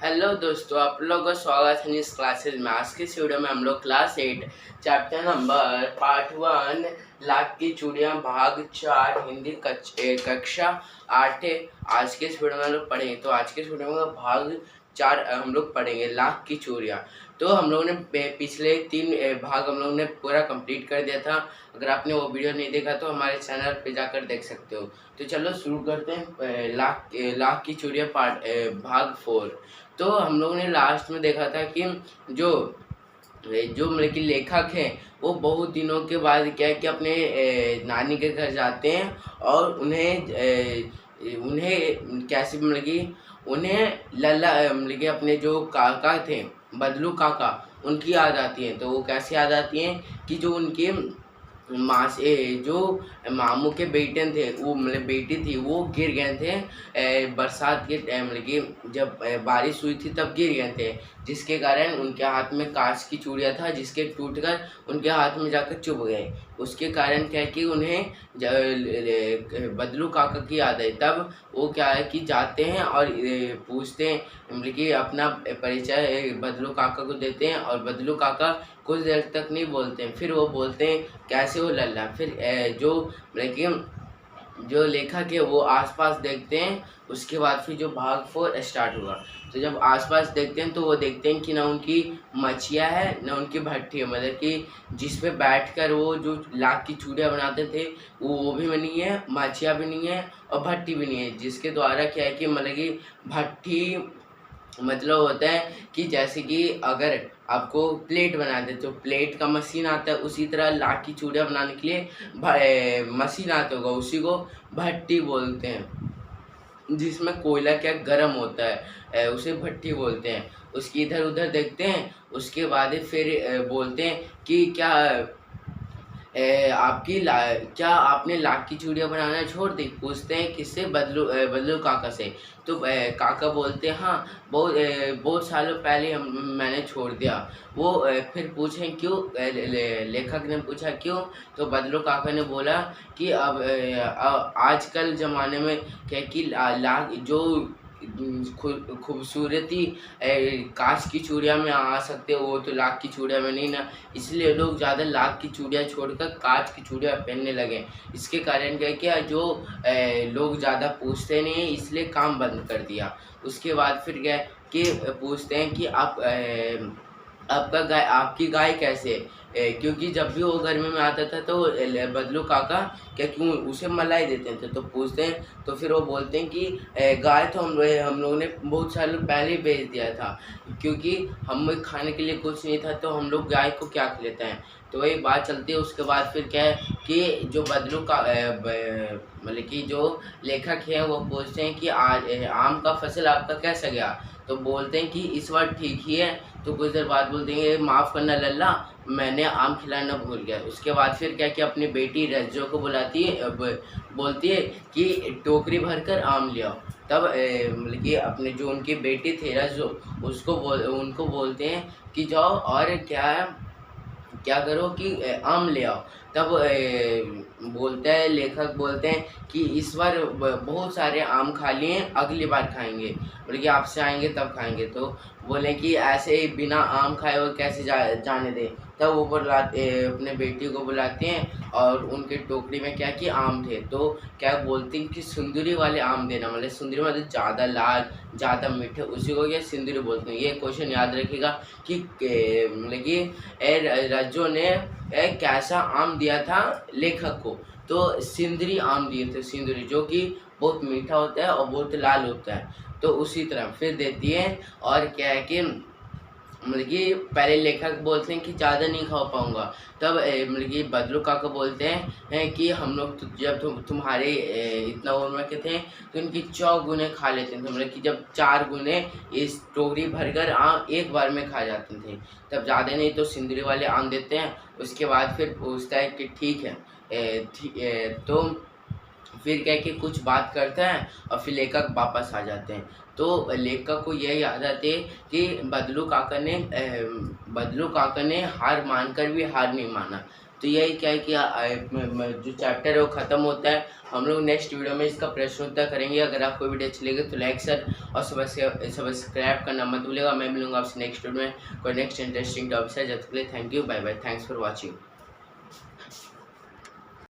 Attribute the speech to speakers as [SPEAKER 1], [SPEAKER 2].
[SPEAKER 1] Hello दोस्तों, आप लोगों का स्वागत है इस क्लासेज में। आज के इस वीडियो में हम लोग class 8 chapter number part 1 lakh की चूड़ियाँ भाग 4 हिंदी कक्षा 8 आज के इस वीडियो में हम लोग पढ़ेंगे। तो आज के इस वीडियो में भाग 4 हम लोग पढ़ेंगे लाख की चूड़ियाँ। तो हम लोगों ने पिछले 3 भाग हम लोगों ने पूरा कंप्लीट कर दिया था। अगर आपने वो वीडियो नहीं देखा तो हमारे चैनल पे जाकर देख सकते हो। तो चलो शुरू करते हैं लाख की चूड़ियाँ भाग 4। तो हम लोगों ने लास्ट में देखा था कि जो जो मतलब कि लेखक हैं वो बहुत दिनों के बाद क्या है कि अपने नानी के घर जाते हैं और उन्हें कैसे मतलब कि उन्हें लल्ला मतलब कि अपने जो काका थे बदलू काका उनकी याद आती है। तो वो कैसे याद आती हैं कि जो उनके माँ से जो मामू के बेटे थे वो मतलब बेटी थी वो गिर गए थे बरसात के टाइम मतलब कि जब बारिश हुई थी तब गिर गए थे, जिसके कारण उनके हाथ में कांच की चूड़ियाँ था जिसके टूटकर उनके हाथ में जाकर चुभ गए। उसके कारण क्या है कि उन्हें बदलू काका की याद आई। तब वो क्या है कि जाते हैं और पूछते हैं मतलब कि अपना परिचय बदलू काका को देते हैं और बदलू काका कुछ देर तक नहीं बोलते हैं। फिर वो बोलते हैं कैसे हो लल्ला। फिर जो मतलब कि जो लेखक है वो आसपास देखते हैं। उसके बाद फिर जो भाग 4 स्टार्ट हुआ। तो जब आसपास देखते हैं तो वो देखते हैं कि ना उनकी मछिया है ना उनकी भट्टी है, मतलब कि जिस पे बैठकर वो जो लाख की चूड़ियाँ बनाते थे वो भी नहीं है, मछिया भी नहीं है और भट्टी भी नहीं है। जिसके द्वारा क्या है कि मतलब कि भट्टी मतलब होता है कि जैसे कि अगर आपको प्लेट बनाते तो प्लेट का मशीन आता है, उसी तरह लाख की चूड़ियाँ बनाने के लिए मशीन आता होगा, उसी को भट्टी बोलते हैं। जिसमें कोयला क्या गर्म होता है उसे भट्टी बोलते हैं। उसकी इधर उधर देखते हैं। उसके बाद फिर बोलते हैं कि क्या आपने लाख की चूड़ियाँ बनाना छोड़ दी। पूछते हैं किससे, बदलू काका से। तो काका बोलते हैं हाँ बहुत सालों पहले मैंने छोड़ दिया। वो फिर पूछें क्यों, लेखक ने पूछा क्यों। तो बदलू काका ने बोला कि अब आजकल ज़माने में क्या कि लाख जो खूबसूरती कांच की चूड़ियाँ में आ सकते हो वो तो लाख की चूड़ियाँ में नहीं ना, इसलिए लोग ज़्यादा लाख की चूड़ियाँ छोड़कर कांच की चूड़ियाँ पहनने लगे। इसके कारण क्या किया, जो लोग ज़्यादा पूछते नहीं हैं इसलिए काम बंद कर दिया। उसके बाद फिर क्या कि पूछते हैं कि आपकी गाय कैसे है। क्योंकि जब भी वो गर्मी में आता था तो बदलू काका क्या क्यों उसे मलाई देते थे। तो पूछते हैं तो फिर वो बोलते हैं कि गाय तो हम लोगों ने बहुत सालों पहले ही बेच दिया था, क्योंकि हमें खाने के लिए कुछ नहीं था तो हम लोग गाय को क्या खिलाते हैं। तो वही बात चलती है। उसके बाद फिर क्या है कि जो बदलू का मतलब कि जो लेखक हैं वो पूछते हैं कि आज आम का फसल आपका कैसा गया। तो बोलते हैं कि इस बार ठीक ही है। तो कुछ देर बाद बोल देंगे माफ़ करना लल्ला, मैंने आम खिलाना भूल गया। उसके बाद फिर क्या कि अपनी बेटी रज्जो को बुलाती है, बोलती है कि टोकरी भरकर आम ले आओ। तब मतलब कि अपने जो उनकी बेटी थी रज्जो उनको बोलते हैं कि जाओ और क्या करो कि आम ले आओ। तब बोलता है लेखक बोलते हैं कि इस बार बहुत सारे आम खा लिए, अगली बार खाएंगे, मतलब कि आपसे आएंगे तब खाएंगे। तो बोले कि ऐसे ही बिना आम खाए हुए कैसे जाने दें। तब वो अपने बेटी को बुलाते हैं और उनके टोकरी में क्या कि आम थे। तो क्या बोलते हैं कि सुंदरी वाले आम देना, मतलब सुंदरी मतलब ज़्यादा लाल ज़्यादा मीठे, उसी को क्या सिंदूरी बोलते हैं। ये क्वेश्चन याद रखिएगा कि मतलब कि रज्जो ने कैसा आम दिया था लेखक को। तो सिंदरी आम दिए थे, सिंदूरी जो कि बहुत मीठा होता है और बहुत लाल होता है। तो उसी तरह फिर देती है। और क्या है कि मतलब कि पहले लेखक बोलते हैं कि ज़्यादा नहीं खा पाऊँगा। तब मतलब कि बदलू काका बोलते हैं कि हम लोग तो जब तुम्हारे इतना उम्र के थे तो इनकी 4 गुने खा लेते थे, मतलब कि जब 4 गुने इस टोकरी भरकर आम एक बार में खा जाते थे। तब ज़्यादा नहीं तो सिंदूरी वाले आम देते हैं। उसके बाद फिर पूछता है कि ठीक है तो फिर क्या कि कुछ बात करते हैं और फिर लेखक वापस आ जाते हैं। तो लेखक को यह याद आती है कि बदलू काका ने हार मानकर भी हार नहीं माना। तो यही क्या है कि जो चैप्टर है वो ख़त्म होता है। हम लोग नेक्स्ट वीडियो में इसका प्रश्न उत्तर करेंगे। अगर आपको वीडियो अच्छी लगे तो लाइक शेयर और सब्सक्राइब करना मत भूलिएगा। मैं मिलूंगा आपसे नेक्स्ट वीडियो में कोई नेक्स्ट इंटरेस्टिंग टॉपिक है। जब तक के लिए thank you, bye bye, thanks for watching.